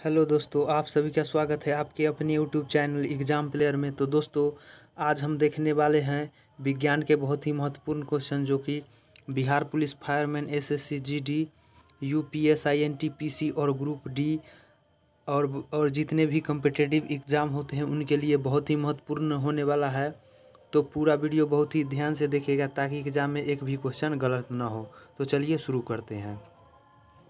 Hello दोस्तों, आप सभी का स्वागत है आपके अपने यूट्यूब चैनल एग्ज़ाम प्लेयर में। तो दोस्तों, आज हम देखने वाले हैं विज्ञान के बहुत ही महत्वपूर्ण क्वेश्चन, जो कि Bihar police fireman, SSC GD, UPS, INTPC और ग्रुप डी और जितने भी कम्पिटिटिव एग्ज़ाम होते हैं उनके लिए बहुत ही महत्वपूर्ण होने वाला है। तो पूरा वीडियो बहुत ही ध्यान से देखिएगा ताकि एग्ज़ाम में एक भी क्वेश्चन गलत ना हो। तो चलिए शुरू करते हैं।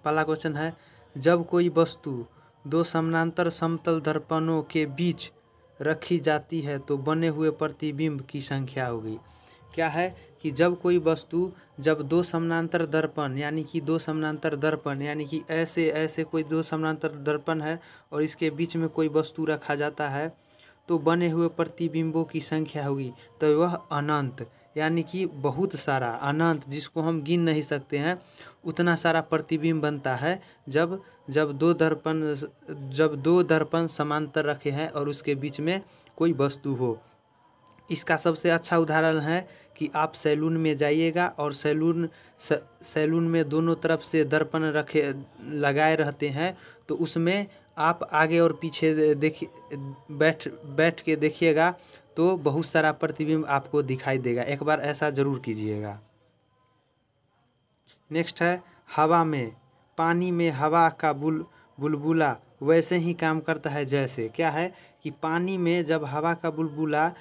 पहला क्वेश्चन है, जब कोई वस्तु दो समानांतर समतल दर्पणों के बीच रखी जाती है तो बने हुए प्रतिबिंब की संख्या होगी। क्या है कि जब कोई वस्तु, जब दो समानांतर दर्पण यानी कि ऐसे कोई दो समानांतर दर्पण है और इसके बीच में कोई वस्तु रखा जाता है तो बने हुए प्रतिबिंबों की संख्या होगी। तो वह अनंत यानी कि बहुत सारा, अनंत जिसको हम गिन नहीं सकते हैं, उतना सारा प्रतिबिंब बनता है जब दो दर्पण समांतर रखे हैं और उसके बीच में कोई वस्तु हो। इसका सबसे अच्छा उदाहरण है कि आप सैलून में जाइएगा और सैलून में दोनों तरफ से दर्पण लगाए रहते हैं, तो उसमें आप आगे और पीछे बैठ के देखिएगा तो बहुत सारा प्रतिबिंब आपको दिखाई देगा। एक बार ऐसा ज़रूर कीजिएगा। नेक्स्ट है, हवा में, पानी में हवा का बुलबुला वैसे ही काम करता है जैसे। क्या है कि पानी में जब हवा का बुलबुला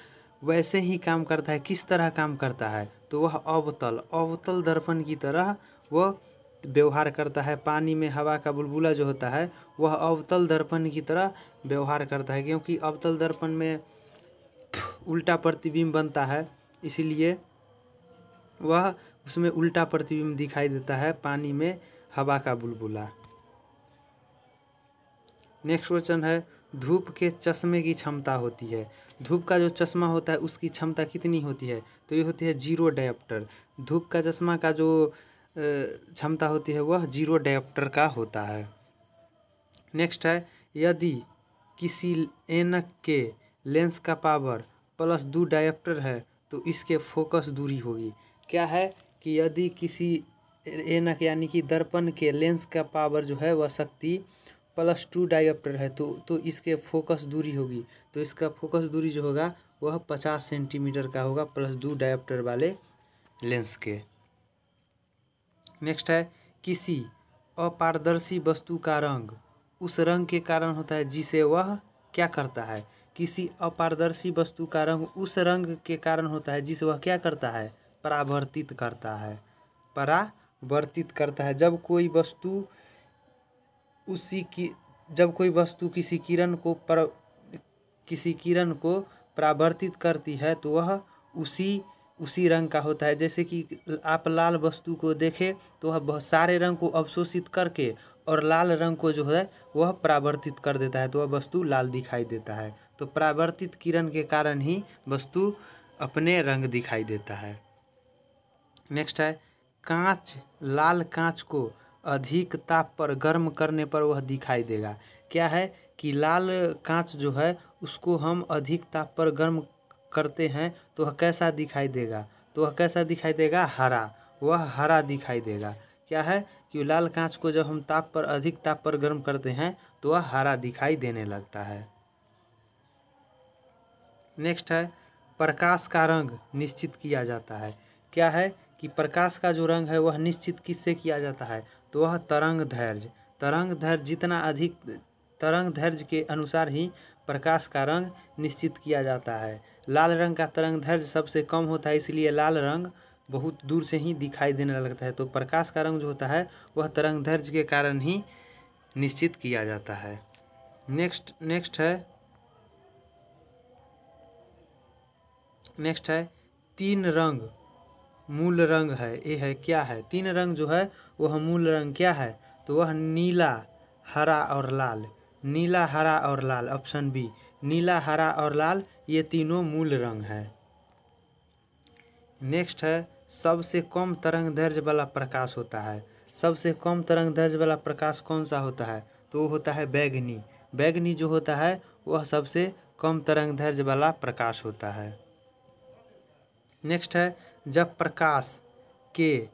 वैसे ही काम करता है, किस तरह काम करता है, तो वह अवतल दर्पण की तरह वह व्यवहार करता है। पानी में हवा का बुलबुला जो होता है वह अवतल दर्पण की तरह व्यवहार करता है, क्योंकि अवतल दर्पण में उल्टा प्रतिबिंब बनता है, इसीलिए वह उसमें उल्टा प्रतिबिंब दिखाई देता है पानी में हवा का बुलबुला। नेक्स्ट क्वेश्चन है, धूप के चश्मे की क्षमता होती है। धूप का जो चश्मा होता है उसकी क्षमता कितनी होती है, तो ये होती है 0 डायोप्टर। धूप का चश्मा का जो क्षमता होती है वह 0 डायोप्टर का होता है। नेक्स्ट है, यदि किसी ऐनक के लेंस का पावर +2 डायोप्टर है तो इसके फोकस दूरी होगी। क्या है कि यदि किसी ऐनक यानी कि दर्पण के लेंस का पावर जो है वह शक्ति +2 डायोप्टर है तो इसके फोकस दूरी होगी। तो इसका फोकस दूरी जो होगा वह 50 सेंटीमीटर का होगा +2 डायोप्टर वाले लेंस के। नेक्स्ट है, किसी अपारदर्शी वस्तु का रंग उस रंग के कारण होता है जिसे वह क्या करता है। किसी अपारदर्शी वस्तु का रंग उस रंग के कारण होता है जिसे वह क्या करता है, परावर्तित करता है। जब कोई वस्तु किसी किरण को परावर्तित करती है तो वह उसी रंग का होता है। जैसे कि आप लाल वस्तु को देखें तो वह बहुत सारे रंग को अवशोषित करके और लाल रंग को जो है वह परावर्तित कर देता है, तो वह वस्तु लाल दिखाई देता है। तो परावर्तित किरण के कारण ही वस्तु अपने रंग दिखाई देता है। नेक्स्ट है, लाल कांच को अधिक ताप पर गर्म करने पर वह दिखाई देगा। क्या है कि लाल कांच जो है उसको हम अधिक ताप पर गर्म करते हैं तो वह कैसा दिखाई देगा, हरा। वह हरा दिखाई देगा। क्या है कि लाल कांच को जब हम अधिक ताप पर गर्म करते हैं तो वह हरा दिखाई देने लगता है। नेक्स्ट है, प्रकाश का रंग निश्चित किया जाता है। क्या है कि प्रकाश का जो रंग है वह निश्चित किससे किया जाता है, तो वह तरंग जितना अधिक तरंग दैर्घ्य के अनुसार ही प्रकाश का रंग निश्चित किया जाता है। लाल रंग का तरंग दैर्घ्य सबसे कम होता है, इसलिए लाल रंग बहुत दूर से ही दिखाई देने लगता है। तो प्रकाश का रंग जो होता है वह तरंग दैर्घ्य के कारण ही निश्चित किया जाता है। नेक्स्ट है, 3 रंग मूल रंग है। ये है क्या है, 3 रंग जो है वह मूल रंग क्या है, तो वह नीला, हरा और लाल। ऑप्शन बी, नीला, हरा और लाल, ये तीनों मूल रंग है। नेक्स्ट है, सबसे कम तरंग दैर्घ्य वाला प्रकाश होता है। सबसे कम तरंग दैर्घ्य वाला प्रकाश कौन सा होता है, तो वो होता है बैगनी जो होता है वह सबसे कम तरंग दैर्घ्य वाला प्रकाश होता है। नेक्स्ट है, जब प्रकाश के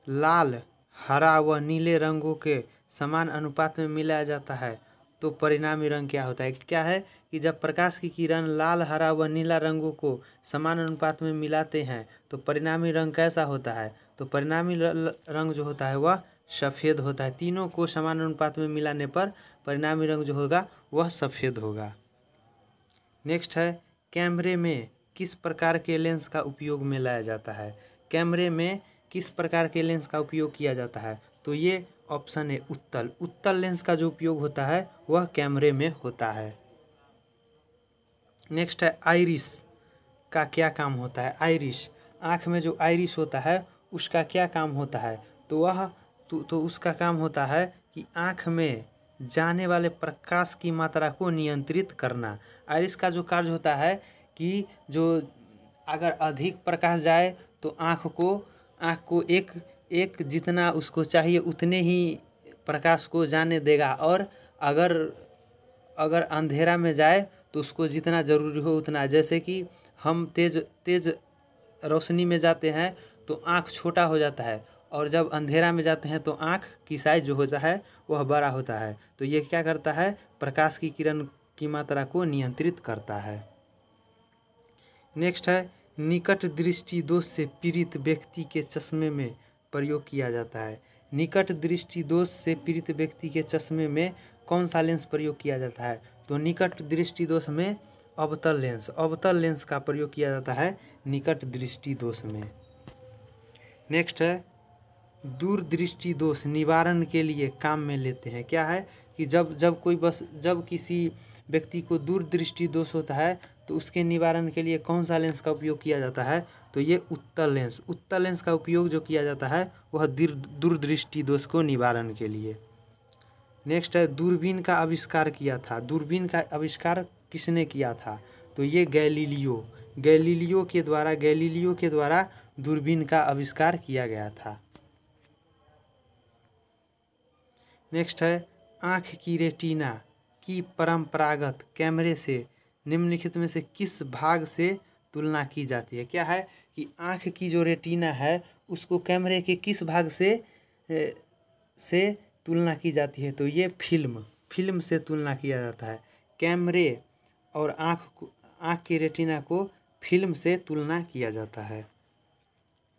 लाल, हरा व नीले रंगों के समान अनुपात में मिलाया जाता है तो परिणामी रंग क्या होता है? क्या है कि जब प्रकाश की किरण लाल, हरा व नीला रंगों को समान अनुपात में मिलाते हैं तो परिणामी रंग कैसा होता है? तो परिणामी रंग जो होता है वह सफ़ेद होता है। तीनों को समान अनुपात में मिलाने पर परिणामी रंग जो होगा वह सफ़ेद होगा। नेक्स्ट है, कैमरे में किस प्रकार के लेंस का उपयोग में लाया जाता है? कैमरे में किस प्रकार के लेंस का उपयोग किया जाता है? तो ये ऑप्शन है उत्तल। उत्तल लेंस का जो उपयोग होता है वह कैमरे में होता है। नेक्स्ट है, आइरिस का क्या काम होता है? आइरिस, आँख में जो आइरिस होता है उसका क्या काम होता है? तो वह तो उसका काम होता है कि आँख में जाने वाले प्रकाश की मात्रा को नियंत्रित करना। आइरिस का जो कार्य होता है कि जो अगर अधिक प्रकाश जाए तो आँख को एक जितना उसको चाहिए उतने ही प्रकाश को जाने देगा, और अगर अंधेरा में जाए तो उसको जितना ज़रूरी हो उतना। जैसे कि हम तेज रोशनी में जाते हैं तो आँख छोटा हो जाता है, और जब अंधेरा में जाते हैं तो आँख की साइज जो होता है वह बड़ा होता है। तो ये क्या करता है? प्रकाश की किरण की मात्रा को नियंत्रित करता है। नेक्स्ट है, निकट दृष्टि दोष से पीड़ित व्यक्ति के चश्मे में प्रयोग किया जाता है। निकट दृष्टि दोष से पीड़ित व्यक्ति के चश्मे में कौन सा लेंस प्रयोग किया जाता है? तो निकट दृष्टि दोष में अवतल लेंस का प्रयोग किया जाता है निकट दृष्टि दोष में। नेक्स्ट है, दूरदृष्टि दोष निवारण के लिए काम में लेते हैं। क्या है कि जब किसी व्यक्ति को दूरदृष्टि दोष होता है तो उसके निवारण के लिए कौन सा लेंस का उपयोग किया जाता है? तो ये उत्तल लेंस का उपयोग जो किया जाता है वह दूरदृष्टि दोष को निवारण के लिए। नेक्स्ट है, दूरबीन का आविष्कार किया था। दूरबीन का आविष्कार किसने किया था? तो ये गैलीलियो के द्वारा दूरबीन का आविष्कार किया गया था। नेक्स्ट है, आँख की रेटिना की परंपरागत कैमरे से निम्नलिखित में से किस भाग से तुलना की जाती है? क्या है कि आँख की जो रेटिना है उसको कैमरे के किस भाग से तुलना की जाती है? तो ये फिल्म से तुलना किया जाता है। कैमरे और आँख की रेटिना को फिल्म से तुलना किया जाता है।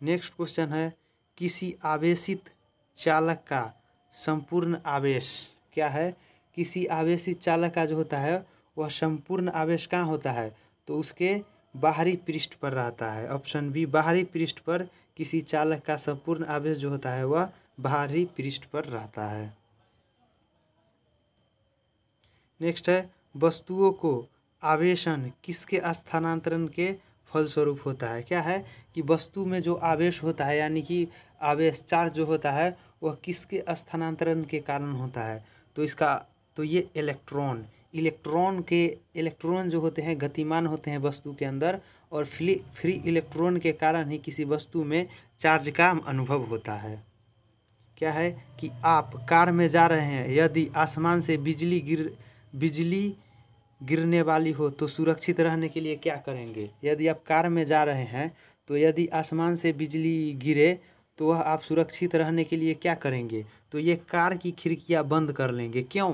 नेक्स्ट क्वेश्चन है, किसी आवेशित चालक का संपूर्ण आवेश क्या है? किसी आवेशित चालक का जो होता है वह संपूर्ण आवेश कहाँ होता है? तो उसके बाहरी पृष्ठ पर रहता है। ऑप्शन बी, बाहरी पृष्ठ पर किसी चालक का संपूर्ण आवेश जो होता है वह बाहरी पृष्ठ पर रहता है। नेक्स्ट है, वस्तुओं को आवेशन किसके स्थानांतरण के फलस्वरूप होता है? क्या है कि वस्तु में जो आवेश होता है यानी कि आवेश चार्ज जो होता है वह किसके स्थानांतरण के कारण होता है? तो ये इलेक्ट्रॉन जो होते हैं गतिमान होते हैं वस्तु के अंदर, और फ्री इलेक्ट्रॉन के कारण ही किसी वस्तु में चार्ज का अनुभव होता है। क्या है कि आप कार में जा रहे हैं, यदि आसमान से बिजली गिरने वाली हो तो सुरक्षित रहने के लिए क्या करेंगे? यदि आप कार में जा रहे हैं तो यदि आसमान से बिजली गिरे तो वह आप सुरक्षित रहने के लिए क्या करेंगे? तो ये कार की खिड़कियां बंद कर लेंगे। क्यों?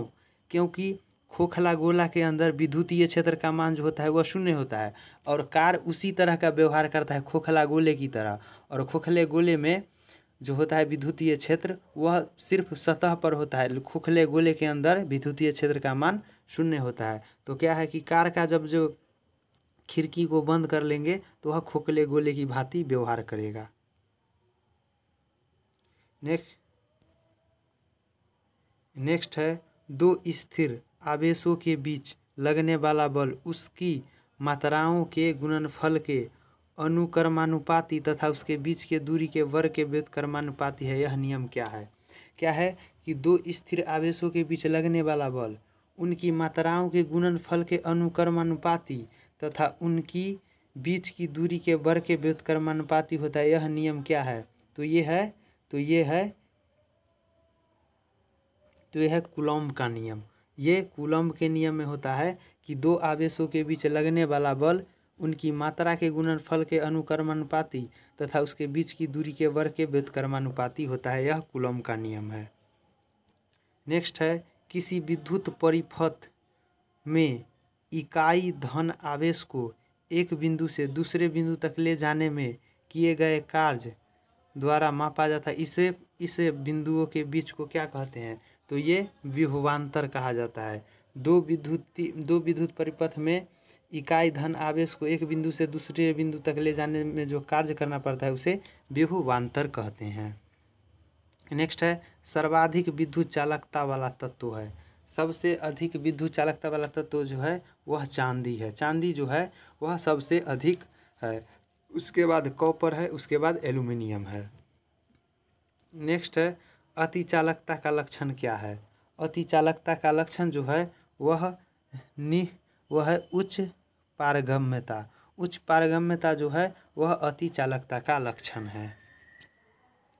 क्योंकि खोखला गोला के अंदर विद्युतीय क्षेत्र का मान जो होता है वह शून्य होता है, और कार उसी तरह का व्यवहार करता है खोखला गोले की तरह, और खोखले गोले में जो होता है विद्युतीय क्षेत्र वह सिर्फ सतह पर होता है। खोखले गोले के अंदर विद्युतीय क्षेत्र का मान शून्य होता है। तो क्या है कि कार का जब जो खिड़की को बंद कर लेंगे तो वह खोखले गोले की भांति व्यवहार करेगा। नेक्स्ट है, दो स्थिर आवेशों के बीच लगने वाला बल उसकी मात्राओं के गुणनफल के अनुक्रमानुपाती तथा उसके बीच के दूरी के वर्ग के व्युत्क्रमानुपाती है। यह नियम क्या है? क्या है कि दो स्थिर आवेशों के बीच लगने वाला बल उनकी मात्राओं के गुणनफल के अनुक्रमानुपाती तथा उनकी बीच की दूरी के वर्ग के व्युत्क्रमानुपाती होता है। यह नियम क्या है? तो यह है कूलॉम्ब का नियम। ये कूलॉम्ब के नियम में होता है कि दो आवेशों के बीच लगने वाला बल उनकी मात्रा के गुणनफल के अनुक्रमानुपाती तथा उसके बीच की दूरी के वर्ग के व्युत्क्रमानुपाती होता है। यह कूलॉम्ब का नियम है। नेक्स्ट है, किसी विद्युत परिपथ में इकाई धन आवेश को एक बिंदु से दूसरे बिंदु तक ले जाने में किए गए कार्य द्वारा मापा जाता है। इस बिंदुओं के बीच को क्या कहते हैं? तो ये विभवांतर कहा जाता है। दो विद्युत परिपथ में इकाई धन आवेश को एक बिंदु से दूसरे बिंदु तक ले जाने में जो कार्य करना पड़ता है उसे विभवांतर कहते हैं। नेक्स्ट है सर्वाधिक विद्युत चालकता वाला तत्व है। सबसे अधिक विद्युत चालकता वाला तत्व जो है वह चांदी है। चांदी जो है वह सबसे अधिक है। उसके बाद कॉपर है, उसके बाद एल्युमिनियम है। नेक्स्ट है अति चालकता का लक्षण क्या है? अति चालकता का लक्षण जो है वह उच्च पारगम्यता। उच्च पारगम्यता जो है वह अति चालकता का लक्षण है।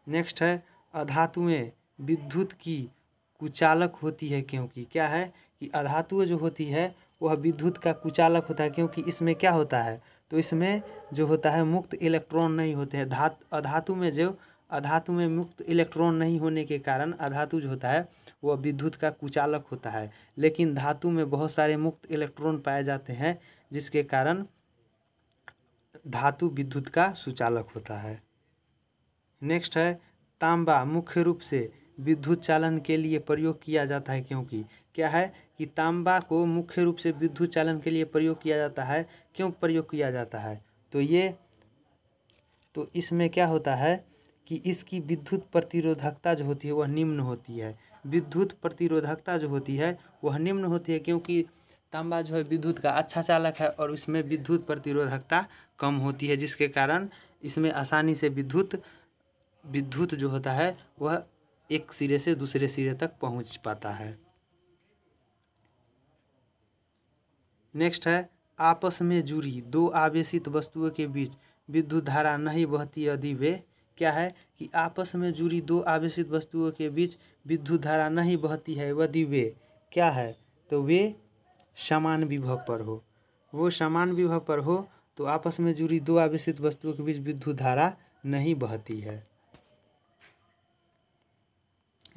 नेक्स्ट है अधातुएं विद्युत की कुचालक होती है क्योंकि क्या है कि अधातुएं जो होती है वह विद्युत का कुचालक होता है क्योंकि इसमें क्या होता है? तो इसमें जो होता है मुक्त इलेक्ट्रॉन नहीं होते हैं। अधातु में मुक्त इलेक्ट्रॉन नहीं होने के कारण अधातु जो होता है वह विद्युत का कुचालक होता है। लेकिन धातु में बहुत सारे मुक्त इलेक्ट्रॉन पाए जाते हैं जिसके कारण धातु विद्युत का सुचालक होता है। नेक्स्ट है तांबा मुख्य रूप से विद्युत चालन के लिए प्रयोग किया जाता है क्योंकि क्या है कि तांबा को मुख्य रूप से विद्युत चालन के लिए प्रयोग किया जाता है। क्यों प्रयोग किया जाता है? तो इसमें क्या होता है कि इसकी विद्युत प्रतिरोधकता जो होती है वह निम्न होती है। विद्युत प्रतिरोधकता जो होती है वह निम्न होती है क्योंकि तांबा जो है विद्युत का अच्छा चालक है और इसमें विद्युत प्रतिरोधकता कम होती है जिसके कारण इसमें आसानी से विद्युत जो होता है वह एक सिरे से दूसरे सिरे तक पहुंच पाता है। नेक्स्ट है आपस में जुड़ी दो आवेशित वस्तुओं के बीच विद्युत धारा नहीं बहती यदि वे क्या है कि आपस में जुड़ी दो आवेशित वस्तुओं के बीच विद्युत धारा नहीं बहती है यदि वे क्या है? तो वे समान विभव पर हो। वो समान विभव पर हो तो आपस में जुड़ी दो आवेशित वस्तुओं के बीच विद्युत धारा नहीं बहती है।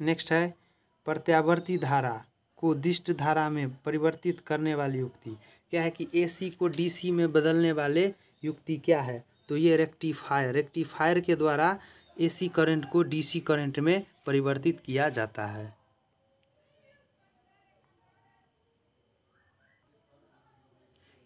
नेक्स्ट है प्रत्यावर्ती धारा को दिष्ट धारा में परिवर्तित करने वाली युक्ति। क्या है कि AC को DC में बदलने वाले युक्ति क्या है? तो ये रेक्टिफायर के द्वारा AC करंट को DC करंट में परिवर्तित किया जाता है।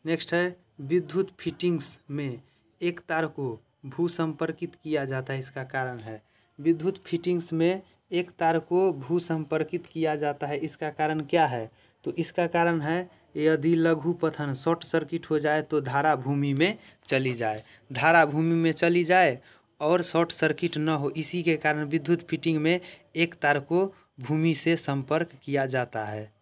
नेक्स्ट है विद्युत फिटिंग्स में एक तार को भू संपर्कित किया जाता है। इसका कारण है विद्युत फिटिंग्स में एक तार को भू संपर्कित किया जाता है। इसका कारण क्या है? तो इसका कारण है यदि लघु पथन शॉर्ट सर्किट हो जाए तो धारा भूमि में चली जाए। धारा भूमि में चली जाए और शॉर्ट सर्किट न हो, इसी के कारण विद्युत फिटिंग में एक तार को भूमि से संपर्क किया जाता है।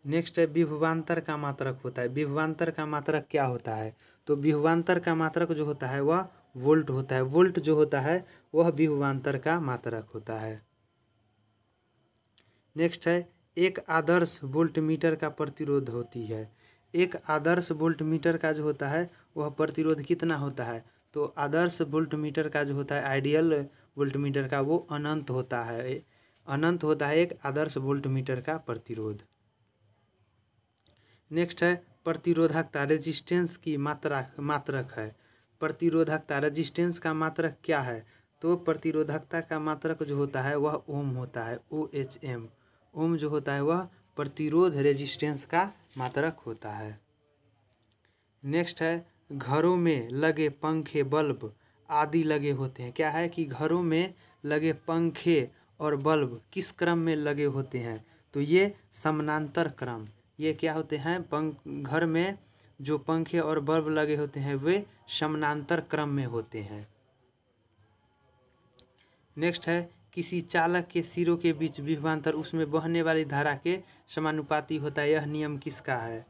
नेक्स्ट है विभवांतर का मात्रक होता है। विभवांतर का मात्रक क्या होता है? तो विभवांतर का मात्रक जो होता है वह वोल्ट होता है। वोल्ट जो होता है वह विभवांतर का मात्रक होता है। नेक्स्ट है एक आदर्श वोल्टमीटर का प्रतिरोध होती है। एक आदर्श वोल्टमीटर का जो होता है वह प्रतिरोध कितना होता है? तो आदर्श वोल्टमीटर का जो होता है आइडियल वोल्टमीटर का वो अनंत होता है। अनंत होता है एक आदर्श वोल्टमीटर का प्रतिरोध। नेक्स्ट है प्रतिरोधकता रेजिस्टेंस की मात्रक है। प्रतिरोधकता रेजिस्टेंस का मात्रक क्या है? तो प्रतिरोधकता का मात्रक जो होता है वह ओम होता है। OHM ओम जो होता है वह प्रतिरोध रेजिस्टेंस का मात्रक होता है। नेक्स्ट है घरों में लगे पंखे बल्ब आदि लगे होते हैं। क्या है कि घरों में लगे पंखे और बल्ब किस क्रम में लगे होते हैं? तो ये समानांतर क्रम। ये क्या होते हैं? घर में जो पंखे और बल्ब लगे होते हैं वे समानांतर क्रम में होते हैं। नेक्स्ट है किसी चालक के सिरों के बीच विभवांतर उसमें बहने वाली धारा के समानुपाती होता है। यह नियम किसका है?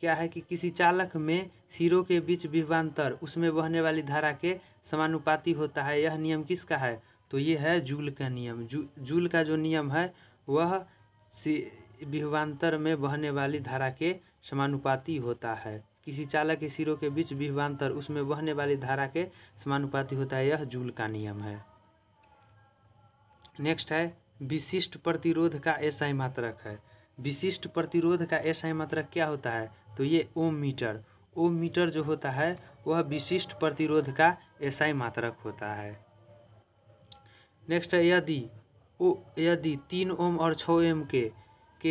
क्या है कि किसी चालक में सिरों के बीच विभवांतर उसमें बहने वाली धारा के समानुपाती होता है। यह नियम किसका है? तो ये है जूल का नियम। जूल का जो नियम है वह विभवांतर में बहने वाली धारा के समानुपाती होता है। किसी चालक के सिरों के बीच विभवांतर उसमें बहने वाली धारा के समानुपाती होता है, यह जूल का नियम है। नेक्स्ट है विशिष्ट प्रतिरोध का एसआई मात्रक है। विशिष्ट प्रतिरोध का एसआई मात्रक क्या होता है? तो ये ओम मीटर। ओम मीटर जो होता है वह विशिष्ट प्रतिरोध का एसआई मात्रक होता है। नेक्स्ट है यदि 3 ओम और 6 ओम के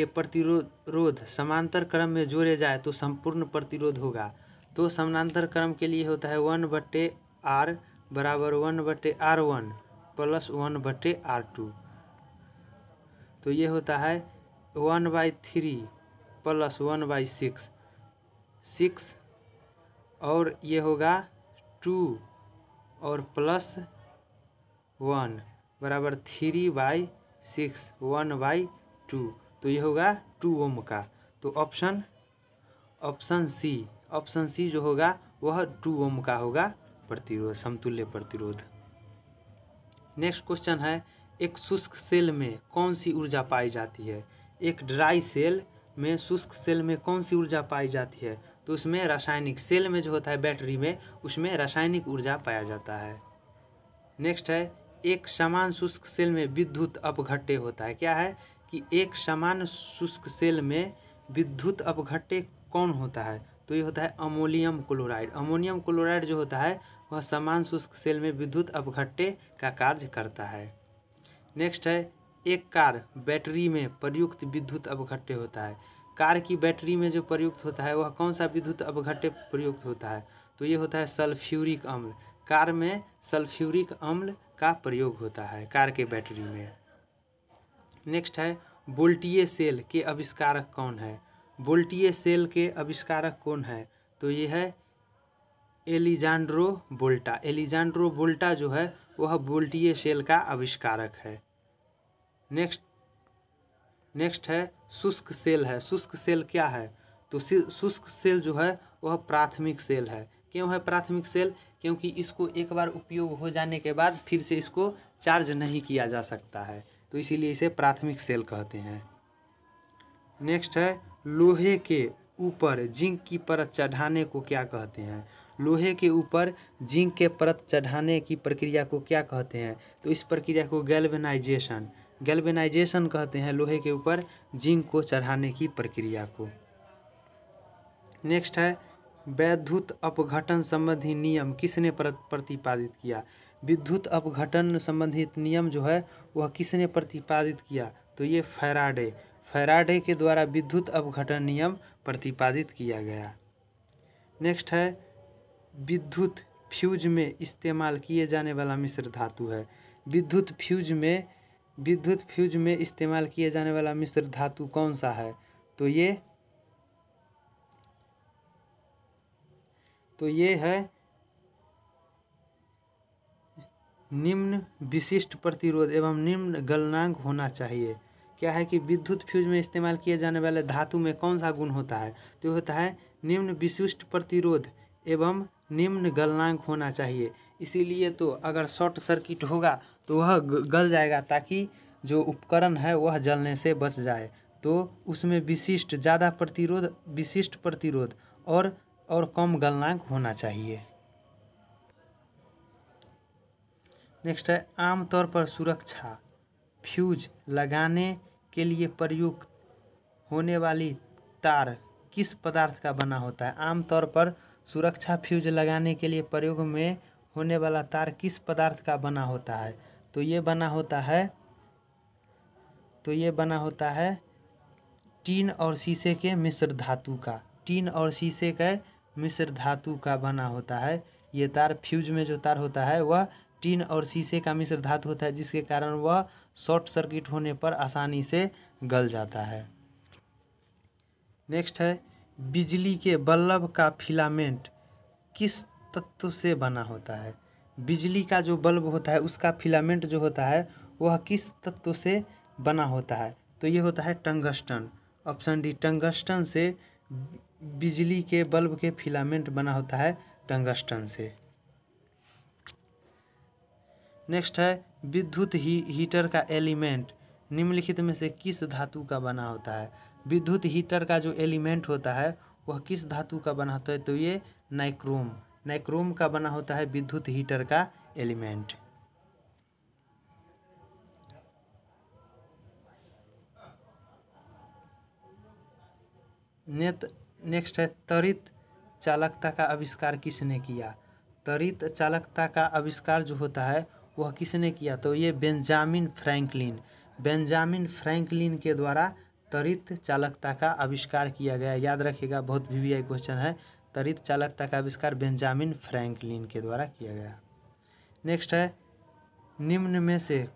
प्रतिरोध समांतर क्रम में जोड़े जाए तो संपूर्ण प्रतिरोध होगा। तो समांतर क्रम के लिए होता है 1/R बराबर 1/R1 प्लस 1/R2। तो ये होता है 1/3 प्लस 1/6 और ये होगा 2 और प्लस 1 बराबर 3/6 1/2। तो ये होगा 2 ओम का। तो ऑप्शन सी जो होगा वह 2 ओम का होगा प्रतिरोध, समतुल्य प्रतिरोध। नेक्स्ट क्वेश्चन है एक शुष्क सेल में कौन सी ऊर्जा पाई जाती है? एक ड्राई सेल में शुष्क सेल में कौन सी ऊर्जा पाई जाती है? तो उसमें रासायनिक, सेल में जो होता है बैटरी में, उसमें रासायनिक ऊर्जा पाया जाता है। नेक्स्ट है एक समान शुष्क सेल में विद्युत अपघट्य होता है। क्या है कि एक समान शुष्क सेल में विद्युत अपघट्य कौन होता है? तो ये होता है अमोनियम क्लोराइड। अमोनियम क्लोराइड जो होता है वह समान शुष्क सेल में विद्युत अपघट्य का कार्य करता है। नेक्स्ट है एक कार बैटरी में प्रयुक्त विद्युत अपघट्य होता है। कार की बैटरी में जो प्रयुक्त होता है वह कौन सा विद्युत अपघट्य प्रयुक्त होता है? तो ये होता है सल्फ्यूरिक अम्ल। कार में सल्फ्यूरिक अम्ल का प्रयोग होता है कार के बैटरी में। नेक्स्ट है वोल्टीय सेल के आविष्कारक कौन है? वोल्टीय सेल के आविष्कारक कौन है? तो ये है एलिजांड्रो वोल्टा। एलिजांड्रो वोल्टा जो है वह वोल्टीय सेल का आविष्कारक है। नेक्स्ट है शुष्क सेल है। शुष्क सेल क्या है? तो शुष्क सेल जो है वह प्राथमिक सेल है। क्यों है प्राथमिक सेल? क्योंकि इसको एक बार उपयोग हो जाने के बाद फिर से इसको चार्ज नहीं किया जा सकता है, तो इसीलिए इसे प्राथमिक सेल कहते हैं। नेक्स्ट है लोहे के ऊपर जिंक की परत चढ़ाने को क्या कहते हैं? लोहे के ऊपर जिंक के परत चढ़ाने की प्रक्रिया को क्या कहते हैं? तो इस प्रक्रिया को गैल्वेनाइजेशन कहते हैं, लोहे के ऊपर जिंक को चढ़ाने की प्रक्रिया को। नेक्स्ट है विद्युत अपघटन संबंधी नियम किसने प्रतिपादित किया? विद्युत अपघटन संबंधित नियम जो है वह किसने प्रतिपादित किया? तो ये फैराडे के द्वारा विद्युत अपघटन नियम प्रतिपादित किया गया। नेक्स्ट है विद्युत फ्यूज में इस्तेमाल किए जाने वाला मिश्र धातु है। विद्युत फ्यूज में इस्तेमाल किए जाने वाला मिश्र धातु कौन सा है? तो ये है निम्न विशिष्ट प्रतिरोध एवं निम्न गलनांक होना चाहिए। क्या है कि विद्युत फ्यूज में इस्तेमाल किए जाने वाले धातु में कौन सा गुण होता है? तो ये होता है निम्न विशिष्ट प्रतिरोध एवं निम्न गलनांक होना चाहिए। इसीलिए तो अगर शॉर्ट सर्किट होगा तो वह गल जाएगा, ताकि जो उपकरण है वह जलने से बच जाए। तो उसमें ज़्यादा प्रतिरोध, विशिष्ट प्रतिरोध और कम गलनांक होना चाहिए। नेक्स्ट है आमतौर पर सुरक्षा फ्यूज लगाने के लिए प्रयुक्त होने वाली तार किस पदार्थ का बना होता है? आमतौर पर सुरक्षा फ्यूज लगाने के लिए प्रयोग में होने वाला तार किस पदार्थ का बना होता है? तो ये बना होता है टीन और शीशे के मिश्र धातु का। टीन और शीशे के मिश्र धातु का बना होता है ये तार। फ्यूज में जो तार होता है वह टीन और शीशे का मिश्र धातु होता है, जिसके कारण वह शॉर्ट सर्किट होने पर आसानी से गल जाता है। नेक्स्ट है बिजली के बल्ब का फिलामेंट किस तत्व से बना होता है? बिजली का जो बल्ब होता है उसका फिलामेंट जो होता है वह किस तत्व से बना होता है? तो ये होता है टंगस्टन। ऑप्शन डी, टंगस्टन से बिजली के बल्ब के फिलामेंट बना होता है टंगस्टन से। नेक्स्ट है विद्युत हीटर का एलिमेंट निम्नलिखित में से किस धातु का बना होता है? विद्युत हीटर का जो एलिमेंट होता है वह किस धातु का बना होता है? तो ये नाइक्रोम, नाइक्रोम का बना होता है विद्युत हीटर का एलिमेंट। नेक्स्ट है त्वरित चालकता का आविष्कार किसने किया? त्वरित चालकता का आविष्कार जो होता है वह किसने किया? तो ये बेंजामिन फ्रैंकलिन, बेंजामिन फ्रैंकलिन के द्वारा त्वरित चालकता का आविष्कार किया गया। याद रखिएगा, बहुत VVI क्वेश्चन है। त्वरित चालकता का आविष्कार बेंजामिन फ्रैंकलिन के द्वारा किया गया। नेक्स्ट है निम्न में से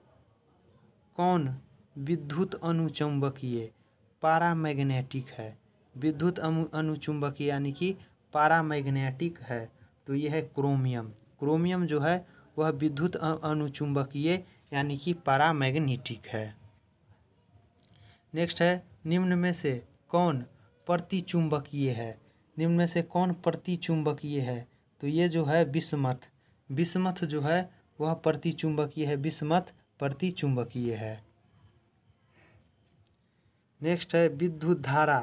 कौन विद्युत अनुचुंबकीय पारामैग्नेटिक है? विद्युत अनुचुंबकीय यानी कि पारामैग्नेटिक है, तो यह है क्रोमियम। क्रोमियम जो है वह विद्युत अनुचुंबकीय यानी कि पारामैग्नेटिक है। नेक्स्ट है निम्न में से कौन प्रतिचुंबकीय है? निम्न में से कौन प्रतिचुंबकीय है? तो ये जो है बिस्मथ, बिस्मथ जो है वह प्रतिचुंबकीय है, बिस्मथ प्रतिचुंबकीय है। नेक्स्ट है विद्युत धारा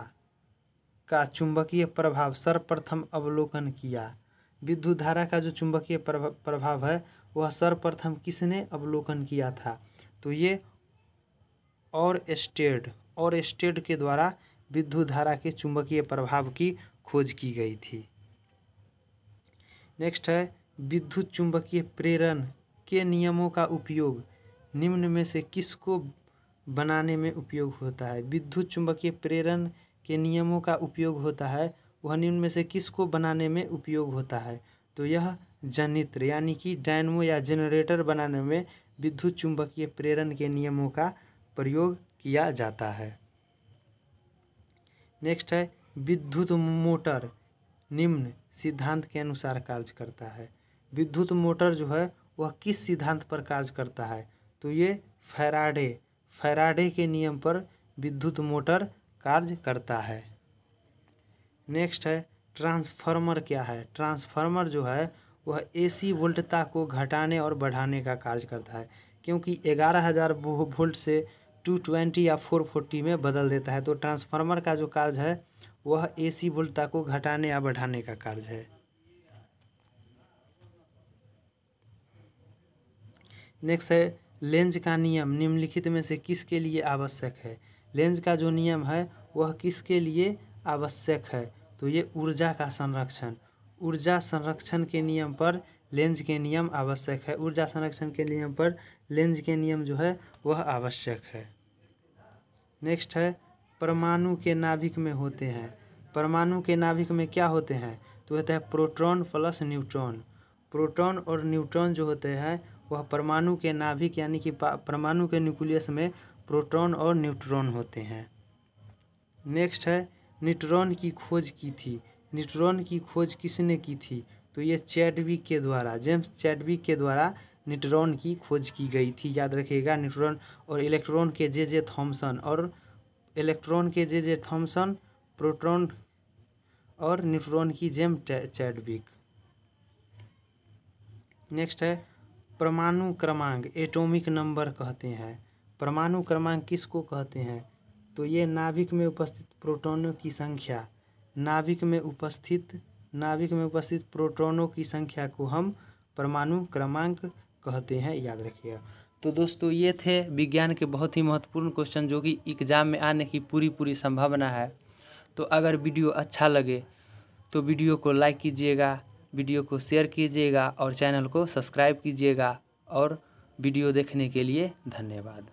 का चुंबकीय प्रभाव सर्वप्रथम अवलोकन किया। विद्युत धारा का जो चुंबकीय प्रभाव है वह सर्वप्रथम किसने अवलोकन किया था? तो ये ऑरस्टेड के द्वारा विद्युत धारा के चुंबकीय प्रभाव की खोज की गई थी। नेक्स्ट है विद्युत चुंबकीय प्रेरण के नियमों का उपयोग निम्न में से किसको बनाने में उपयोग होता है? विद्युत चुंबकीय प्रेरण के नियमों का उपयोग होता है वह निम्न में से किसको बनाने में उपयोग होता है? तो यह जनित्र यानी कि डायनमो या जनरेटर बनाने में विद्युत चुंबकीय प्रेरण के नियमों का प्रयोग किया जाता है। नेक्स्ट है विद्युत मोटर निम्न सिद्धांत के अनुसार कार्य करता है। विद्युत मोटर जो है वह किस सिद्धांत पर कार्य करता है? तो ये फैराडे के नियम पर विद्युत मोटर कार्य करता है। नेक्स्ट है ट्रांसफार्मर क्या है? ट्रांसफार्मर जो है वह AC वोल्टता को घटाने और बढ़ाने का कार्य करता है, क्योंकि 11,000 वोल्ट से 220 या 440 में बदल देता है। तो ट्रांसफार्मर का जो कार्य है वह AC वोल्टता को घटाने या बढ़ाने का कार्य है। नेक्स्ट है लेंज का नियम निम्नलिखित में से किसके लिए आवश्यक है? लेंज का जो नियम है वह किसके लिए आवश्यक है? तो ये ऊर्जा का संरक्षण, ऊर्जा संरक्षण के नियम पर लेंज के नियम आवश्यक है। ऊर्जा संरक्षण के नियम पर लेंज के नियम जो है वह आवश्यक है। नेक्स्ट है परमाणु के नाभिक में होते हैं। परमाणु के नाभिक में क्या होते हैं? तो होता है प्रोटॉन प्लस न्यूट्रॉन। प्रोटॉन और न्यूट्रॉन जो होते हैं वह परमाणु के नाभिक यानी कि परमाणु के न्यूक्लियस में प्रोटॉन और न्यूट्रॉन होते हैं। नेक्स्ट है न्यूट्रॉन की खोज की थी। न्यूट्रॉन की खोज किसने की थी? तो ये चैडविक के द्वारा, जेम्स चैडविक के द्वारा न्यूट्रॉन की खोज की गई थी। याद रखिएगा, न्यूट्रॉन और इलेक्ट्रॉन के जे थॉमसन और इलेक्ट्रॉन के जे थॉमसन, प्रोटॉन और न्यूट्रॉन की जेम्स चैडविक। नेक्स्ट है परमाणु क्रमांक एटॉमिक नंबर कहते हैं। परमाणु क्रमांक किसको कहते हैं? तो ये नाभिक में उपस्थित प्रोटॉनों की संख्या, नाभिक में उपस्थित प्रोटॉनों की संख्या को हम परमाणु क्रमांक कहते हैं। याद रखिएगा। तो दोस्तों ये थे विज्ञान के बहुत ही महत्वपूर्ण क्वेश्चन जो कि एग्ज़ाम में आने की पूरी संभावना है। तो अगर वीडियो अच्छा लगे तो वीडियो को लाइक कीजिएगा, वीडियो को शेयर कीजिएगा और चैनल को सब्सक्राइब कीजिएगा। और वीडियो देखने के लिए धन्यवाद।